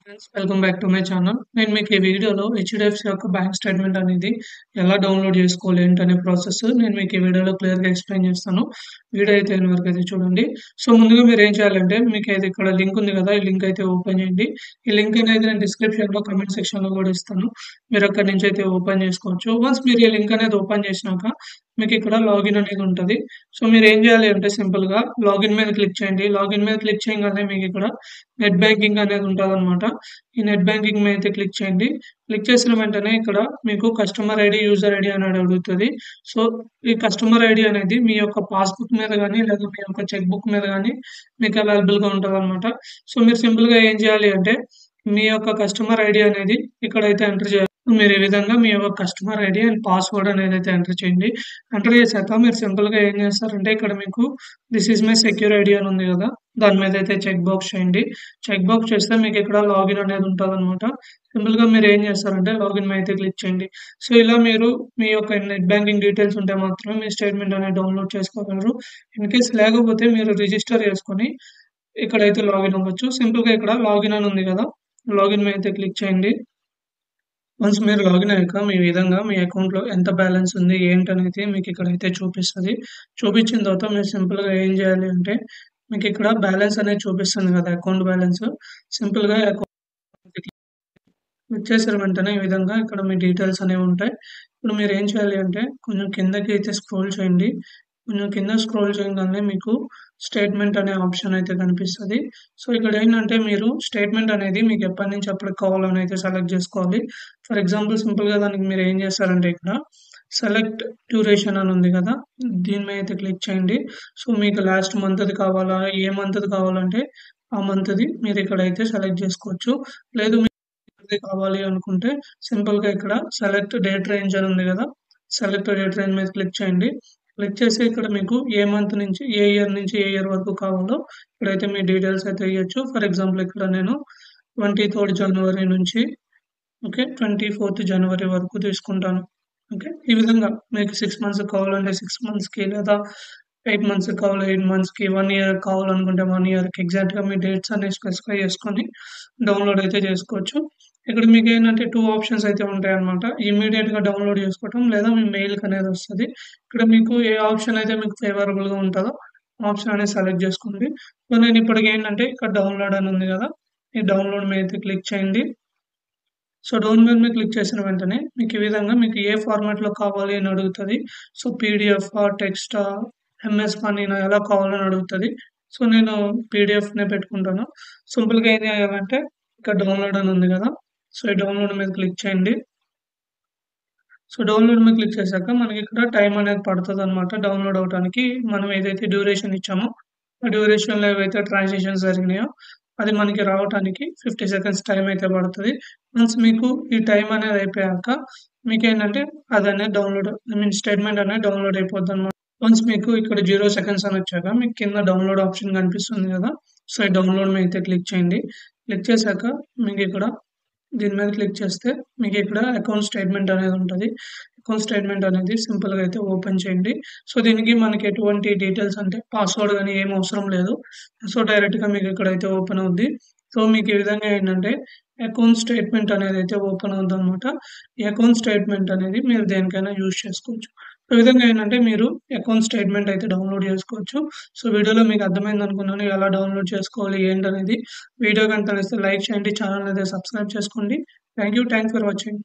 Friends, welcome back to my channel. నేను మీకు ఈ వీడియోలో హెచ్డిఎఫ్సి యొక్క బ్యాంక్ స్టేట్మెంట్ అనేది ఎలా డౌన్లోడ్ చేసుకోవాలి ఏంటనే ప్రాసెస్ నేను మీకు ఈ వీడియోలో క్లియర్గా ఎక్స్ప్లెయిన్ చేస్తాను. వీడియో అయితే అయిన వరకు అయితే చూడండి. సో ముందుగా మీరు ఏం చేయాలంటే మీకు అయితే ఇక్కడ లింక్ ఉంది కదా, ఈ లింక్ అయితే ఓపెన్ చేయండి. ఈ లింక్ అనేది నేను డిస్క్రిప్షన్లో కమెంట్ సెక్షన్లో కూడా ఇస్తాను. మీరు అక్కడి నుంచి అయితే ఓపెన్ చేసుకోవచ్చు. వన్స్ మీరు ఈ లింక్ అనేది ఓపెన్ చేసినాక మీకు ఇక్కడ లాగిన్ అనేది ఉంటుంది. సో మీరు ఏం చేయాలి అంటే సింపుల్గా లాగిన్ మీద క్లిక్ చేయండి. లాగిన్ మీద క్లిక్ చేయగానే మీకు ఇక్కడ నెట్ బ్యాంకింగ్ అనేది ఉంటుందన్నమాట. ఈ నెట్ బ్యాంకింగ్ మీద అయితే క్లిక్ చేయండి. క్లిక్ చేసిన వెంటనే ఇక్కడ మీకు కస్టమర్ ఐడి, యూజర్ ఐడి అనేది అడుగుతుంది. సో ఈ కస్టమర్ ఐడి అనేది మీ యొక్క పాస్బుక్ మీద కానీ లేదా మీ యొక్క చెక్ బుక్ మీద కానీ మీకు అవైలబుల్గా ఉంటుంది అనమాట. సో మీరు సింపుల్గా ఏం చేయాలి అంటే మీ యొక్క కస్టమర్ ఐడి అనేది ఇక్కడైతే ఎంటర్ చేయాలి. మీరు ఈ విధంగా మీ యొక్క కస్టమర్ ఐడి అండ్ పాస్వర్డ్ అనేది అయితే ఎంటర్ చేయండి. ఎంటర్ చేశాక మీరు సింపుల్గా ఏం చేస్తారంటే ఇక్కడ మీకు this is my secure ID అని ఉంది కదా, దాని మీద అయితే చెక్ బాక్స్ చేయండి. చెక్ బాక్స్ చేస్తే మీకు ఇక్కడ లాగిన్ అనేది ఉంటుంది అనమాట. సింపుల్ గా మీరు ఏం చేస్తారంటే లాగిన్ మీద అయితే క్లిక్ చేయండి. సో ఇలా మీరు మీ యొక్క నెట్ బ్యాంకింగ్ డీటెయిల్స్ ఉంటే మాత్రమే మీ స్టేట్మెంట్ అనేది డౌన్లోడ్ చేసుకోగలరు. ఇన్ కేస్ లేకపోతే మీరు రిజిస్టర్ చేసుకొని ఇక్కడైతే లాగిన్ అవ్వచ్చు. సింపుల్ గా ఇక్కడ లాగిన్ అని ఉంది కదా, లాగిన్ మీద అయితే క్లిక్ చేయండి. వన్స్ మీరు లాగిన్ అయ్యాక మీ విధంగా మీ అకౌంట్లో ఎంత బ్యాలెన్స్ ఉంది ఏంటనేది మీకు ఇక్కడైతే చూపిస్తుంది. చూపించిన తర్వాత మీరు సింపుల్గా ఏం చేయాలి అంటే మీకు ఇక్కడ బ్యాలెన్స్ అనేది చూపిస్తుంది కదా, అకౌంట్ బ్యాలెన్స్. సింపుల్గా అకౌంట్ క్లిక్ చేసిన వెంటనే ఈ విధంగా ఇక్కడ మీ డీటెయిల్స్ అనేవి ఉంటాయి. ఇప్పుడు మీరు ఏం చేయాలి అంటే కొంచెం కిందకి అయితే స్క్రోల్ చేయండి. కొంచెం కింద స్క్రోల్ చేయగానే మీకు స్టేట్మెంట్ అనే ఆప్షన్ అయితే కనిపిస్తుంది. సో ఇక్కడ ఏంటంటే మీరు స్టేట్మెంట్ అనేది మీకు ఎప్పటి నుంచి అప్పటికి కావాలని అయితే సెలెక్ట్ చేసుకోవాలి. ఫర్ ఎగ్జాంపుల్ సింపుల్గా దానికి మీరు ఏం చేస్తారంటే ఇక్కడ సెలెక్ట్ డ్యూరేషన్ అని ఉంది కదా, దీని మీద అయితే క్లిక్ చేయండి. సో మీకు లాస్ట్ మంత్ది కావాలా, ఏ మంత్ది కావాలంటే ఆ మంత్ది మీరు ఇక్కడైతే సెలెక్ట్ చేసుకోవచ్చు. లేదు మీకు కావాలి అనుకుంటే సింపుల్గా ఇక్కడ సెలెక్ట్ డేట్ రేంజ్ అని ఉంది కదా, సెలెక్ట్ డేట్ రేంజ్ మీద క్లిక్ చేయండి. క్లిక్ చేసి ఇక్కడ మీకు ఏ మంత్ నుంచి ఏ ఇయర్ నుంచి ఏ ఇయర్ వరకు కావాలో ఇక్కడైతే మీ డీటెయిల్స్ అయితే ఇవ్వచ్చు. ఫర్ ఎగ్జాంపుల్ ఇక్కడ నేను 23rd జనవరి నుంచి 24th జనవరి వరకు తీసుకుంటాను. ఈ విధంగా మీకు 6 మంత్స్ కావాలంటే 6 మంత్స్కి, లేదా 8 మంత్స్ కావాలి 8 మంత్స్కి, 1 ఇయర్ కావాలనుకుంటే 1 ఇయర్కి ఎగ్జాక్ట్గా మీ డేట్స్ అనేవి స్పెసిఫై చేసుకొని డౌన్లోడ్ అయితే చేసుకోవచ్చు. ఇక్కడ మీకు ఏంటంటే 2 ఆప్షన్స్ అయితే ఉంటాయి అనమాట. ఇమీడియట్గా డౌన్లోడ్ చేసుకోవటం లేదా మీ మెయిల్కి అనేది వస్తుంది. ఇక్కడ మీకు ఏ ఆప్షన్ అయితే మీకు ఫేవరబుల్గా ఉంటుందో ఆప్షన్ అనేది సెలెక్ట్ చేసుకోండి. సో నేను ఇప్పటికి ఏంటంటే ఇక్కడ డౌన్లోడ్ అని ఉంది కదా, ఈ డౌన్లోడ్ మీద అయితే క్లిక్ చేయండి. సో డౌన్లోడ్ మీద క్లిక్ చేసిన వెంటనే మీకు ఈ విధంగా మీకు ఏ ఫార్మాట్లో కావాలి అని అడుగుతుంది. సో పీడిఎఫ్, టెక్స్ట్, ఎంఎస్ కానీ ఎలా కావాలని అడుగుతుంది. సో నేను పీడిఎఫ్నే పెట్టుకుంటాను. సింపుల్గా ఏం చేయాలంటే ఇక్కడ డౌన్లోడ్ అని ఉంది కదా, సో ఈ డౌన్లోడ్ మీద క్లిక్ చేయండి. సో డౌన్లోడ్ మీద క్లిక్ చేశాక మనకి ఇక్కడ టైం అనేది పడుతుంది అనమాట డౌన్లోడ్ అవడానికి. మనం ఏదైతే డ్యూరేషన్ ఇచ్చామో ఆ డ్యూరేషన్లో ఏవైతే ట్రాన్సాక్షన్స్ జరిగినాయో అది మనకి రావడానికి 50 సెకండ్స్ టైం అయితే పడుతుంది. వన్స్ మీకు ఈ టైం అనేది అయిపోయాక మీకు ఏంటంటే అది అనేది డౌన్లోడ్ స్టేట్మెంట్ అనేది డౌన్లోడ్ అయిపోద్ది అనమాట. వన్స్ మీకు ఇక్కడ 0 సెకండ్స్ అని వచ్చాక మీకు కింద డౌన్లోడ్ ఆప్షన్ కనిపిస్తుంది కదా, సో ఈ డౌన్లోడ్ మీద అయితే క్లిక్ చేయండి. క్లిక్ చేశాక మీకు ఇక్కడ దీని మీద క్లిక్ చేస్తే మీకు ఇక్కడ అకౌంట్ స్టేట్మెంట్ అనేది ఉంటుంది. అకౌంట్ స్టేట్మెంట్ అనేది సింపుల్గా అయితే ఓపెన్ చేయండి. సో దీనికి మనకి ఎటువంటి డీటెయిల్స్ అంటే పాస్వర్డ్ కానీ ఏం అవసరం లేదు. సో డైరెక్ట్గా మీకు ఇక్కడైతే ఓపెన్ అవుద్ది. సో మీకు ఈ విధంగా ఏంటంటే అకౌంట్ స్టేట్మెంట్ అనేది అయితే ఓపెన్ అవుతుంది అనమాట. ఈ అకౌంట్ స్టేట్మెంట్ అనేది మీరు దేనికైనా యూజ్ చేసుకోవచ్చు. ఈ విధంగా ఏంటంటే మీరు అకౌంట్ స్టేట్మెంట్ అయితే డౌన్లోడ్ చేసుకోవచ్చు. సో వీడియోలో మీకు అర్థమైంది అనుకున్నాను ఎలా డౌన్లోడ్ చేసుకోవాలి ఏంటనేది. వీడియో కనుక నచ్చితే లైక్ చేయండి, ఛానల్ అయితే సబ్స్క్రైబ్ చేసుకోండి. Thank you for watching.